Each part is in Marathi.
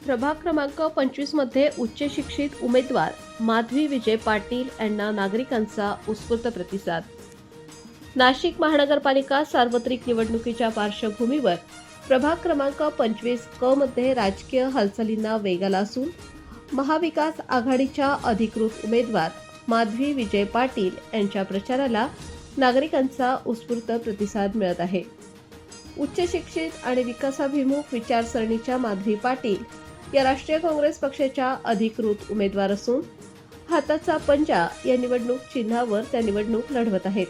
प्रभाग क्रमांक 25 मध्ये उच्च शिक्षित उमेदवार माधवी विजय पाटील यांना नागरिकांचा उत्स्फूर्त प्रतिसाद। नाशिक महानगरपालिका सार्वत्रिक निवडणुकीच्या पार्श्वभूमीवर प्रभाग क्रमांक 25 क मध्ये राजकीय हालचालींना वेग आला असून महाविकास आघाडीच्या अधिकृत उमेदवार माधवी विजय पाटील यांच्या प्रचाराला नागरिकांचा उत्स्फूर्त प्रतिसाद मिळत आहे। उच्च शिक्षित आणि विकासाभिमुख विचारसरणीच्या माधवी पाटील या राष्ट्रीय काँग्रेस पक्षाच्या अधिकृत उमेदवार असून हाताचा पंजा या निवडणूक चिन्हावर त्या निवडणूक लढवत आहेत।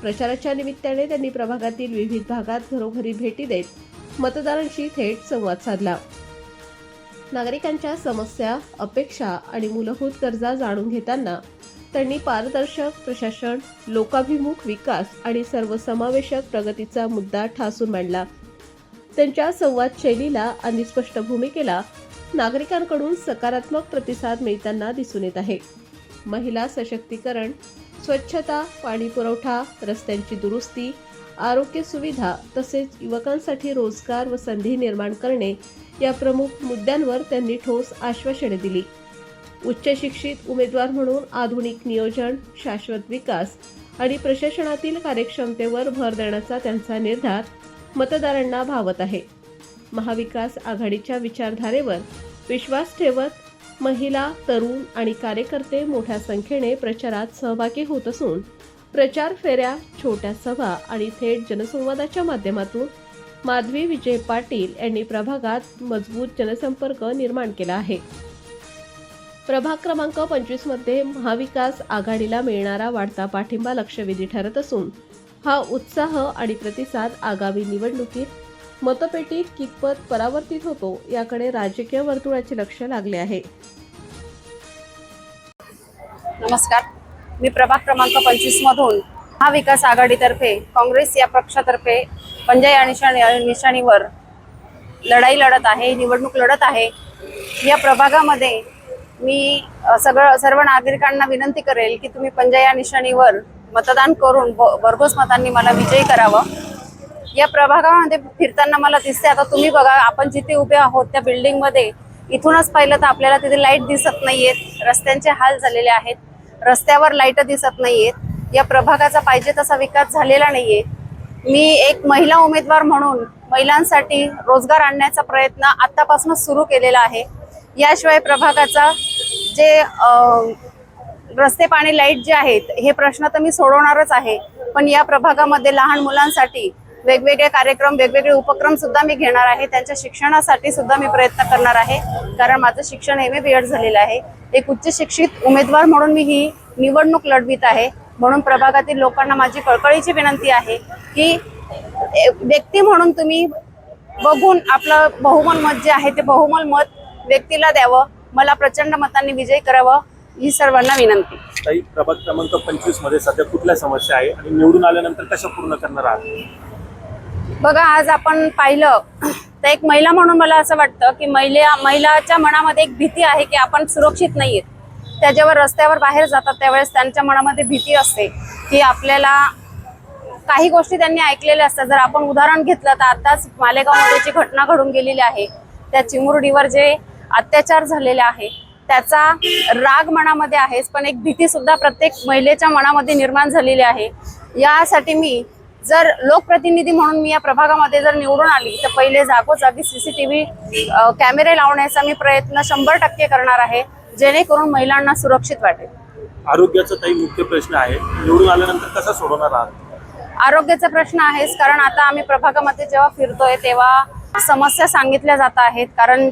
प्रचाराच्या निमित्ताने त्यांनी प्रभागातील विविध भागात घरोघरी भेटी देत मतदारांशी थेट संवाद साधला। नागरिकांच्या समस्या, अपेक्षा आणि मूलभूत गरजा जाणून घेताना त्यांनी पारदर्शक प्रशासन, लोकाभिमुख विकास आणि सर्वसमावेशक प्रगतीचा मुद्दा ठासून मांडला। त्यांच्या संवाद शैलीला आणि स्पष्ट भूमिकेला नागरिकांकडून सकारात्मक प्रतिसाद मिळताना दिसून येत आहे। महिला सशक्तीकरण, स्वच्छता, पाणी पुरवठा, रस्त्यांची दुरुस्ती, आरोग्य सुविधा तसेच युवकांसाठी रोजगार व संधी निर्माण करणे या प्रमुख मुद्द्यांवर त्यांनी ठोस आश्वासने दिली। उच्च शिक्षित उमेदवार म्हणून आधुनिक नियोजन, शाश्वत विकास आणि प्रशासनातील कार्यक्षमतेवर भर देण्याचा त्यांचा निर्धार मतदारांना भावत आहे। महाविकास आघाडीच्या विचारधारेवर विश्वास ठेवत महिला, तरुण आणि कार्यकर्ते मोठ्या संख्येने प्रचारात सहभागी होत असून प्रचार फेऱ्या, छोट्या सभा आणि थेट जनसंवादाच्या माध्यमातून माधवी विजय पाटील यांनी प्रभागात मजबूत जनसंपर्क निर्माण केला आहे। प्रभाग क्रमांक 25 मध्ये महाविकास आघाडीला मिळणारा वाढता पाठिंबा लक्षवेधी ठरत असून हा उत्साह आणि प्रतिसाद आगामी निवडणुकीत मतपेटीत कितपत परावर्तित होतो याकडे राजकीय वर्तुळाचे लक्ष लागले आहे। नमस्कार, मी प्रभाग क्रमांक 25 मधून महाविकास आघाडीतर्फे काँग्रेस या पक्षातर्फे पंजा या निशाणीवर लढाई लढत आहे, निवडणूक लढत आहे। या प्रभागामध्ये मी सर्व नागरिकांना विनंती करेल की तुम्ही पंजा या निशाणीवर मतदान करून भरघोस मतांनी मला विजयी करावं। या प्रभागामध्ये फिरताना मला दिसते, आता तुम्ही बघा, आपण जिथे उभे आहोत त्या बिल्डिंग मध्ये इथूनच पाहिलं तर आपल्याला तिथे लाईट दिसत नाहीयेत, रस्त्यांचे हाल झालेले आहेत, रस्त्यावर लाईट दिसत नाहीयेत। या प्रभागाचा पाहिजे तसा विकास झालेला नाहीये। मी एक महिला उमेदवार म्हणून महिलांसाठी रोजगार आणण्याचा प्रयत्न आतापासूनच सुरू केलेला आहे। याशिवाय प्रभागाचा जे रस्ते, पाणी, लाईट जे आहेत हे प्रश्न तर मी सोडवणारच आहे, पण या प्रभागामध्ये लहान मुलांसाठी वेगवेगळे कार्यक्रम, वेगवेगळे उपक्रम सुद्धा मी घेणार आहे। त्यांच्या शिक्षणासाठी सुद्धा मी प्रयत्न करणार आहे, कारण माझं शिक्षण MA-BEd झालेलं आहे। एक उच्च शिक्षित उमेदवार म्हणून मी ही निवडणूक लढवित आहे। म्हणून प्रभागातील लोकांना माझी कळकळीची विनंती आहे की व्यक्ती म्हणून तुम्ही बघून आपलं बहुमत मत जे आहे ते बहुमत मत व्यक्तीला द्यावं, मला प्रचंड मतांनी विजयी करावं ही सर्वांना विनंती। ताई, प्रभाग क्रमांक 25 मध्ये सध्या कुठल्या समस्या आहे आणि निवडून आल्यानंतर कशा पूर्ण करणार आहात? बघा, आज आपण पाहिलं तर एक महिला म्हणून मला असं वाटतं की महिलाच्या मनामध्ये एक भीती आहे की आपण सुरक्षित नाहीयेत। त्या जेव्हा रस्त्यावर बाहेर जातात त्यावेळेस त्यांच्या मनामध्ये भीती असते की आपल्याला काही गोष्टी त्यांनी ऐकलेल्या असतात। जर आपण उदाहरण घेतलं तर आताच मालेगावमध्ये जी घटना घडून गेलेली आहे, त्या चिमुरडीवर जे अत्याचार झालेले आहे त्याचा राग मनामध्ये आहेच, पण एक भीती सुद्धा प्रत्येक महिलेच्या मनामध्ये निर्माण झालेली आहे। यासाठी मी जर लोकप्रतिनिधी म्हणून मी या प्रभागामध्ये जर निवडून आली तर पहिले जागोजागी CCTV कॅमेरे लावण्याचा मी प्रयत्न 100% करणार आहे, जेणेकरून महिलांना सुरक्षित वाटेल। आरोग्याचा ताई मुख्य प्रश्न आहे, निवडून आल्यानंतर कसा सोडवणार आहात? आरोग्याचा प्रश्न आहेच, कारण आता आम्ही प्रभागामध्ये जेव्हा फिरतोय तेव्हा समस्या सांगितल्या जात आहेत, कारण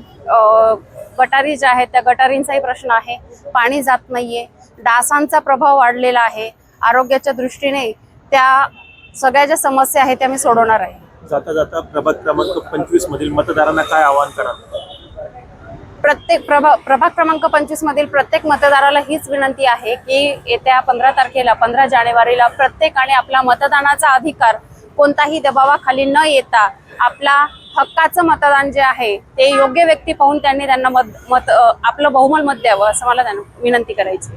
गटारी ज्या आहेत त्या गटारींचाही प्रश्न आहे, पाणी जात नाहीये, डासांचा प्रभाव वाढलेला आहे। आरोग्याच्या दृष्टीने त्या सगळ्या ज्या समस्या आहेत त्या मी सोडवणार आहे। जाता जाता प्रभाग क्रमांक 25 मधील मतदारांना काय आवाहन कराल? प्रत्येक प्रभाग क्रमांक 25 मधील प्रत्येक मतदाराला हीच विनंती आहे की येत्या 15 तारखेला 15 जानेवारीला प्रत्येकाने आपला मतदानाचा अधिकार कोणताही दबावाखाली न येता आपला हक्काचं मतदान जे आहे ते योग्य व्यक्ती पाहून त्यांना आपलं बहुमत मत द्यावं, असं मला त्यांना विनंती करायची।